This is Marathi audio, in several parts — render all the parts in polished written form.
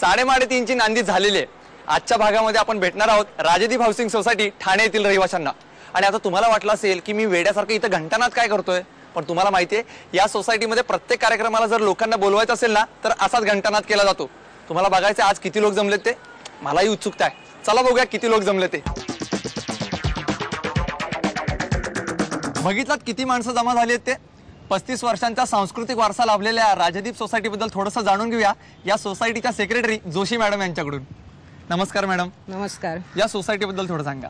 3:30ची नांदी झालेली आहे। आजच्या भागामध्ये आपण भेटणार आहोत राजदीप हाऊसिंग सोसायटी ठाणे येथील रहिवाशांना। आणि आता तुम्हाला वाटलं असेल की मी वेड्यासारखं इथं घंटानाद काय करतोय, पण तुम्हाला माहिती आहे या सोसायटीमध्ये प्रत्येक कार्यक्रमाला जर लोकांना बोलवायचं असेल ना तर असाच घंटानाद केला जातो। तुम्हाला बघायचं आज किती लोक जमलेत ते, मलाही उत्सुकता आहे। चला बघूया किती लोक जमले ते। बघितलात किती माणसं जमा झाली आहेत ते। 35 वर्षांचा सांस्कृतिक वारसा लाभलेल्या राजदीप सोसायटी बद्दल थोडंसं जाणून घेऊया या सोसायटीच्या सेक्रेटरी जोशी मॅडम यांच्याकडून। नमस्कार मॅडम। नमस्कार। या सोसायटी बद्दल थोडं सांगा।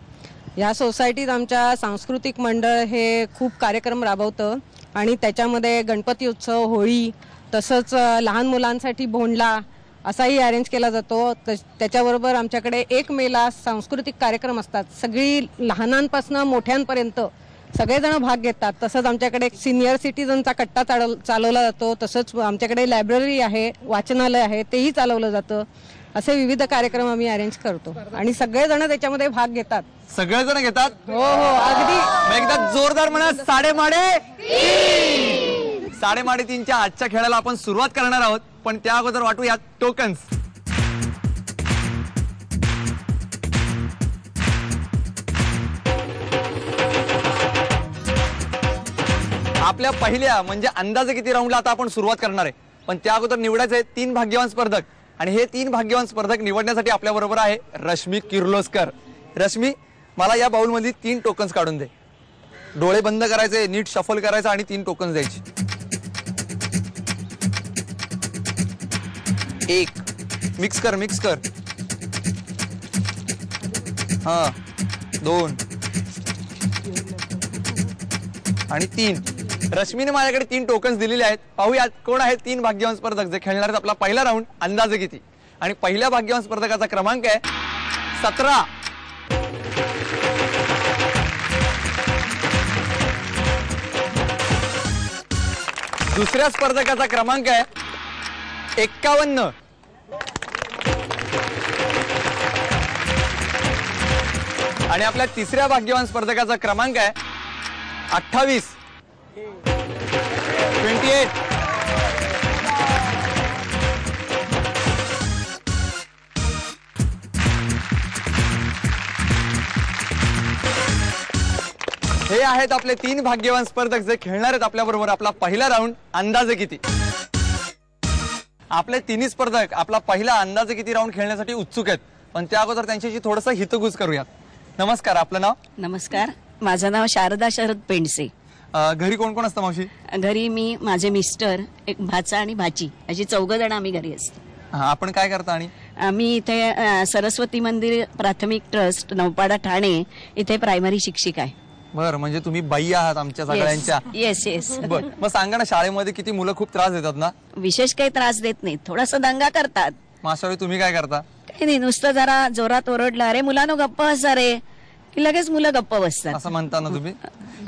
या सोसायटीत आमच्या सांस्कृतिक मंडळ हे खूप कार्यक्रम राबवतं आणि त्याच्यामध्ये गणपती उत्सव, होळी, तसंच लहान मुलांसाठी भोंडला असाही अरेंज केला जातो। त्याच्याबरोबर आमच्याकडे 1 मेला सांस्कृतिक कार्यक्रम असतात। सगळी लहानांपासून मोठ्यांपर्यंत सगळेजण भाग घेतात। तसंच आमच्याकडे सिनियर सिटीजनचा कट्टा चालवला जातो। तसंच आमच्याकडे लायब्ररी आहे, वाचनालय आहे, तेही चालवलं जातं। असे विविध कार्यक्रम आम्ही अरेंज करतो आणि सगळेजण त्याच्यामध्ये भाग घेतात। सगळेजण घेतात? हो हो, अगदी। एकदा जोरदार म्हणा, 3:30च्या आजच्या खेळाला आपण सुरुवात करणार आहोत, पण त्या अगोदर वाटूया टोकन्स। आपल्या पहिल्या म्हणजे अंदाजे किती राऊंडला आता आपण सुरुवात करणार आहे, पण त्या अगोदर निवडायचे 3 भाग्यवान स्पर्धक। आणि हे 3 भाग्यवान स्पर्धक निवडण्यासाठी आपल्या बरोबर आहे रश्मी किर्लोस्कर। रश्मी, मला या बाउल मध्ये 3 टोकन्स काढून दे। डोळे बंद करायचे, नीट शफल करायचं आणि 3 टोकन्स द्यायची। 1 मिक्स कर, मिक्स कर। हा, 2 आणि 3। रश्मीने माझ्याकडे 3 टोकन्स दिलेले आहेत। पाहूया कोण आहेत 3 भाग्यवान स्पर्धक जे खेळणार आहेत आपला पहिला राऊंड अंदाजे किती। आणि पहिल्या भाग्यवान स्पर्धकाचा क्रमांक आहे 17। दुसऱ्या स्पर्धकाचा क्रमांक आहे 51। आणि आपल्या तिसऱ्या भाग्यवान स्पर्धकाचा क्रमांक आहे 28। हे आहेत आपले 3 भाग्यवान स्पर्धक जे खेळणार आहेत आपल्या बरोबर आपला पहिला राऊंड अंदाजे किती। आपले 3 स्पर्धक आपला पहिला अंदाजे किती राऊंड खेळण्यासाठी उत्सुक आहेत, पण त्या अगोदर त्यांच्याशी थोडंसं हितगुज करूयात। नमस्कार, आपलं नाव? नमस्कार, माझं नाव शारदा शरद पेंडसे। घरी कोण कोण असतं मावशी? घरी मी, माझे मिस्टर, एक भाचा आणि भाची, अशी 4 जण आम्ही घरी असतो। आपण काय करता? आणि आम्ही इथे सरस्वती मंदिर प्राथमिक ट्रस्ट नौपाडा ठाणे इथे प्रायमरी शिक्षिका आहे। बरं, म्हणजे तुम्ही बाई आहात आमच्या सगळ्यांच्या? Yes yes. बरं, मग सांगा ना, शाळेमध्ये किती मुलं खूप त्रास देतात ना? विशेष काही त्रास देत नाही, थोडासा दंगा करतात। माशावी, तुम्ही काय करता? काही नाही, नुसतं जरा जोरात ओरडलं, अरे मुलांनो गप्प बसा रे, की लगेच मुलं गप्प बसतात। असं म्हणता ना तुम्ही?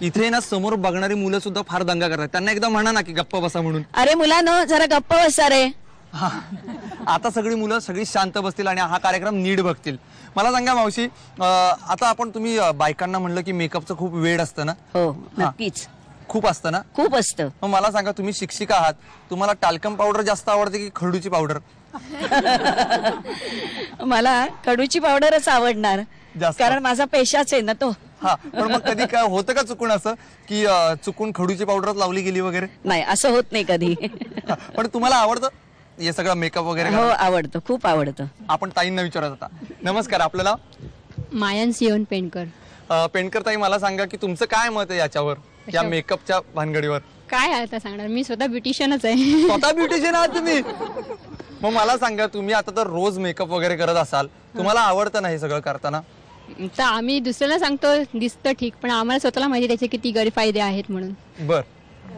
इथे ना समोर बघणारी मुलं सुद्धा फार दंगा करतात, त्यांना एकदा म्हणा ना की गप्प बसा म्हणून। अरे मुलांनो जरा गप्प बसा रे। आता सगळी मुलं सगळी शांत बसतील आणि हा कार्यक्रम नीट बघतील। मला सांगा मावशी, आता आपण तुम्ही बायकांना म्हणलं की मेकअपचं खूप वेड असतं ना? हो, नक्कीच खूप असतं ना? खूप असतं। मग मला सांगा, तुम्ही शिक्षिका आहात, तुम्हाला टाल्कम पावडर जास्त आवडते की खडूची पावडर? मला खडूची पावडरच आवडणार, कारण माझा पेशाच आहे ना तो। हा, पण मग कधी काय होतं का चुकून असं की चुकून खडूची पावडरच लावली गेली वगैरे? नाही, असं होत नाही कधी। पण तुम्हाला आवडतं हे सगळं मेकअप वगैरे? हो, आवडतं, खूप आवडतं। आपण ताईंना विचारत होता। नमस्कार, आपलं नाव? मायन सियोन पेंडकर। पेंडकर ताई, मला सांगा की तुमचं काय मत आहे याच्यावर, या मेकअपच्या भानगडीवर? काय आता सांगणार, मी स्वतः ब्युटिशियनच आहे। स्वतः ब्युटिशियन आहात तुम्ही? मग मला सांगा, तुम्ही आता तर रोज मेकअप वगैरे करत असाल, तुम्हाला आवडतं ना हे सगळं करताना? तर आम्ही दुसऱ्याला सांगतो दिसतं ठीक, पण आम्हाला स्वतःला माहिती त्याचे किती गैरफायदे आहेत म्हणून। बर,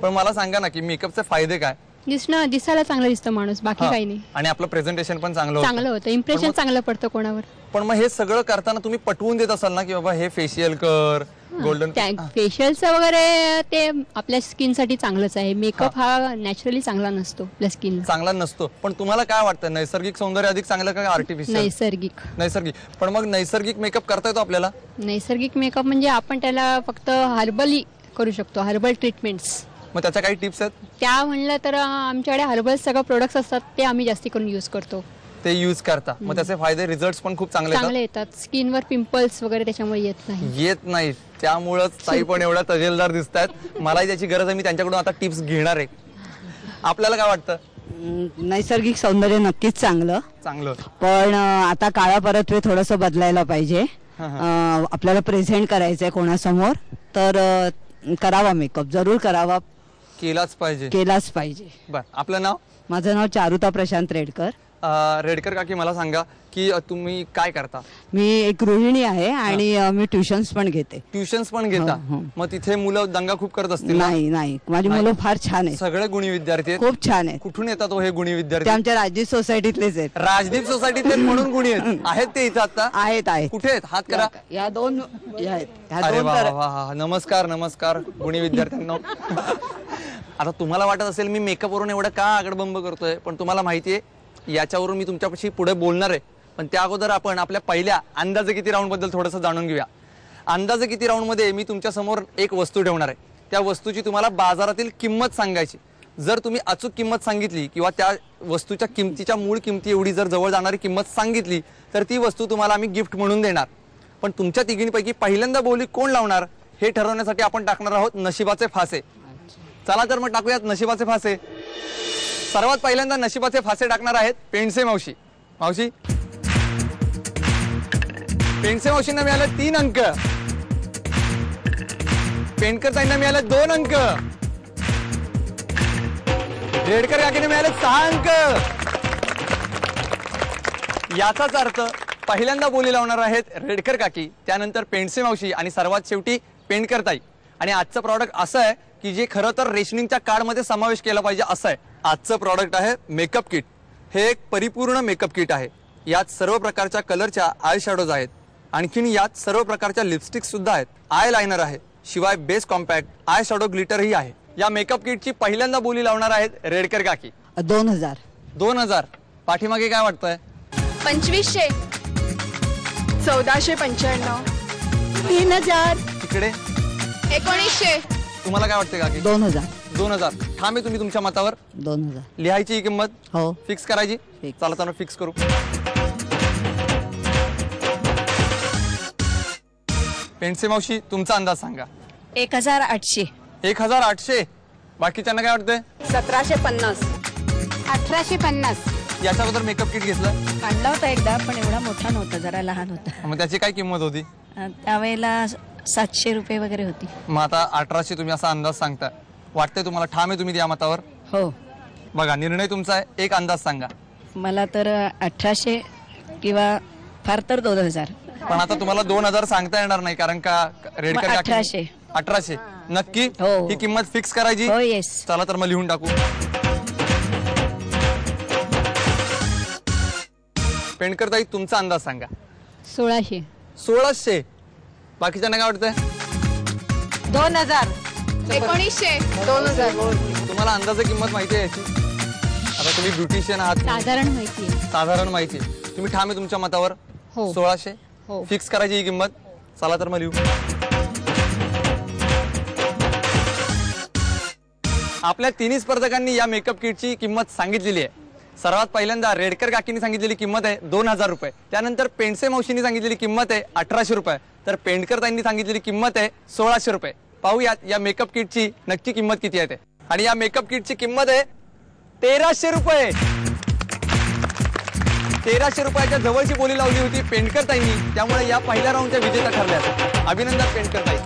पण मला सांगा ना की मेकअपचे फायदे काय? दिसायला चांगलं दिसतं माणूस, बाकी काही नाही। आणि आपलं प्रेझेंटेशन पण चांगलं होतं, इम्प्रेशन चांगलं पडतं कोणावर। पण मग हे सगळं करताना तुम्ही पटवून देत असाल ना की बाबा हे फेशियल कर, गोल्डन फेशियलचं वगैरे ते आपल्या स्किन साठी चांगलंच आहे। मेकअप हा नॅचरली चांगला नसतो, आपल्या स्किन चांगला नसतो। पण तुम्हाला काय वाटतं, नैसर्गिक सौंदर्य अधिक चांगलं का आर्टिफिशियल? नैसर्गिक। पण मग नैसर्गिक मेकअप करता येतो आपल्याला? नैसर्गिक मेकअप म्हणजे आपण त्याला फक्त हर्बली करू शकतो, हर्बल ट्रीटमेंट्स। मग त्याच्या काही टिप्स आहेत? त्या म्हणलं तर आमच्याकडे हर्बल सगळं प्रोडक्ट्स असतात, ते आम्ही जास्ती करून यूज करतो। ते युज करता, मग त्याचे फायदे रिझल्ट पण खूप चांगले चांगले येतात. स्किनवर पिंपल्स वगैरे त्याच्यामुळे येत नाही. येत नाही. त्यामुळंच ताई पण एवढ्या तजेलदार दिसत आहेत. मलाही त्याची गरज आहे, मी त्यांच्याकडून आता टिप्स घेणार आहे. आपल्याला काय वाटतं? नैसर्गिक सौंदर्य नक्कीच चांगलं, चांगलं, पण आता काळापरत्वे थोडंसं बदलायला पाहिजे. आपल्याला प्रेझेंट करायचंय कोणासमोर, तर करावा मेकअप, जरूर करावा, केलाच पाहिजे. केलाच पाहिजे. बर, आपलं नाव? माझं नाव चारुता प्रशांत रेडकर. रेडकर काकी, मला सांगा की तुम्ही काय करता? मी एक गृहिणी आहे आणि मी ट्युशन्स पण घेते. ट्युशन्स पण घेता? हो. मग तिथे मुलं दंगा खूप करत असतील ना? नाही नाही, माझी मुलं फार छान आहेत, सगळे गुणी विद्यार्थी आहेत. खूप छान आहेत. कुठून येतात हो हे गुणी ते विद्यार्थी? आमच्या राजदीप सोसायटीतलेच आहेत. राजदीप सोसायटीतले म्हणून गुणी आहेत ते इथं आता? आहेत आहेत. कुठे आहेत? हात करा. या दोन या आहेत. ह्या अरे दोन वा तर- वा वा, नमस्कार नमस्कार गुणी विद्यार्थ्यांना. आता तुम्हाला वाटत असेल मी मेकअपवरून एवढं का आगडबंब करतोय, पण तुम्हाला माहितीये याच्यावरून मी तुमच्यापाशी पुढे बोलणार आहे. पण त्या अगोदर आपण आपल्या पहिल्या अंदाजे किती राऊंड बद्दल थोडंसं जाणून घेऊया. अंदाजे किती राऊंड मध्ये मी तुमच्या समोर एक वस्तू ठेवणार आहे. त्या वस्तूची तुम्हाला बाजारातील किंमत सांगायची. जर तुम्ही अचूक किंमत सांगितली किंवा त्या वस्तूच्या किमतीच्या मूळ किमती एवढी जर जवळ जाणारी किंमत सांगितली, तर ती वस्तू तुम्हाला आम्ही गिफ्ट म्हणून देणार. पण तुमच्या तिघींपैकी पहिल्यांदा बोली कोण लावणार हे ठरवण्यासाठी आपण टाकणार आहोत नशिबाचे फासे. चला तर मग टाकूयात नशिबाचे फासे. सर्वात पहिल्यांदा नशिबाचे फासे टाकणार आहेत पेंडसे मावशी. मावशी, पेंडसे मावशींना मिळाले 3 अंक, पेंडकर ताईंना मिळाले 2 अंक, रेडकर काकीने मिळाले 6 अंक. याचाच अर्थ पहिल्यांदा बोली लावणार आहेत रेडकर काकी, त्यानंतर पेंडसे मावशी आणि सर्वात शेवटी पेंडकर ताई. आणि आजचं प्रॉडक्ट असं आहे की जे खरं तर रेशनिंगच्या कार्डमध्ये समावेश केला पाहिजे असं आहे. आजचं प्रॉडक्ट आहे मेकअप किट. हे एक परिपूर्ण मेकअप किट आहे. यात सर्व प्रकारच्या कलरच्या आय शॅडोज आहेत. आणखीन यात सर्व प्रकारच्या लिपस्टिक सुद्धा आहेत, आय लायनर आहे, शिवाय बेस कॉम्पॅक्ट आय शॅडो ग्लिटरही आहे. या मेकअप किटची पहिल्यांदा बोली लावणार आहेत रेडकर काकी. 2000. 2000. पाठीमागे काय वाटतंय? 2500. 1495. 3000. तिकडे 1900. तुम्हाला काय वाटतंय काकी? 2000. 2000. ठाम आहे तुम्ही तुमच्या मतावर? 2000. लिहायची ही किंमत? हो. फिक्स करायची? Fix. चला तर फिक्स करू. पेंडसे मावशी, तुमचा अंदाज सांगा. 1800. 1800. बाकीच्यांना काय वाटतंय? 1750. 1850. याच्या अगोदर मेकअप किट घेतलं, आणला होता एकदा, पण एवढा मोठा नव्हता, जरा लहान होता. मग त्याची काय किंमत होती? त्यावेळेला 700 रुपये वगैरे होती. मग आता 1800 तुम्ही असा अंदाज सांगता. वाटतंय तुम्हाला? ठाम आहे तुम्ही या मतावर? हो. बघा, निर्णय तुमचा आहे. एक अंदाज सांगा. मला तर 1800 किंवा फार तर 2000. पण आता तुम्हाला 2000 सांगता येणार नाही, कारण का रेडकर मग काकी- 1800. 1800 नक्की? हो. ही किंमत फिक्स करायची? हो, येस. चला तर मग लिहून टाकू. पेंडकर ताई, तुमचा अंदाज सांगा. 1600. 1600. बाकीच्यांना काय वाटतंय? 2000. 1900. 2000. तुम्हाला अंदाजे किंमत माहिती आहे याची? आता तुम्ही ब्युटिशियन आहात, साधारण माहिती आहे. साधारण माहिती आहे. तुम्ही ठाम आहे तुमच्या मतावर? हो. 1600 हो. फिक्स करायची ही किंमत. चला तर मग लिहू. आपल्या तिन्ही स्पर्धकांनी या मेकअप किटची किंमत सांगितलेली आहे. सर्वात पहिल्यांदा रेडकर काकींनी सांगितलेली किंमत आहे 2000 रुपये. त्यानंतर पेंडसे मावशींनी सांगितलेली किंमत आहे 1800 रुपये. तर पेंडकर ताईंनी सांगितलेली किंमत आहे 1600 रुपये. पाहूयात या मेकअप किटची नक्की किंमत किती आहे ते. आणि या मेकअप किटची किंमत आहे 1300 रुपये. 1300 रुपयाच्या जवळची बोली लावली होती पेंडकर ताईंनी, त्यामुळे या पहिल्या राऊंडच्या विजेत्या ठरल्या. अभिनंदन पेंडकर ताई.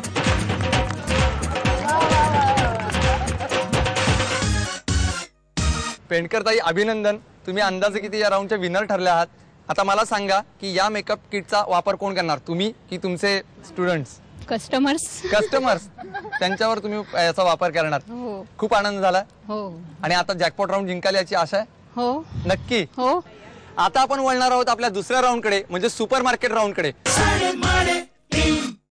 पेंडकर ताई, अभिनंदन. तुम्ही अंदाजे किती या राऊंडच्या विनर ठरले आहात. आता मला सांगा की या मेकअप किटचा वापर कोण करणार, तुम्ही की तुमचे स्टुडंट्स? कस्टमर्स. कस्टमर्स. त्यांच्यावर तुम्ही याचा वापर करणार. हो. खूप आनंद झाला. हो. आणि आता जॅकपॉट राऊंड जिंकायला याची आशा आहे? हो. नक्की. हो. आता आपण वळणार आहोत आपल्या दुसऱ्या राऊंडकडे, म्हणजे सुपर मार्केट राऊंडकडे.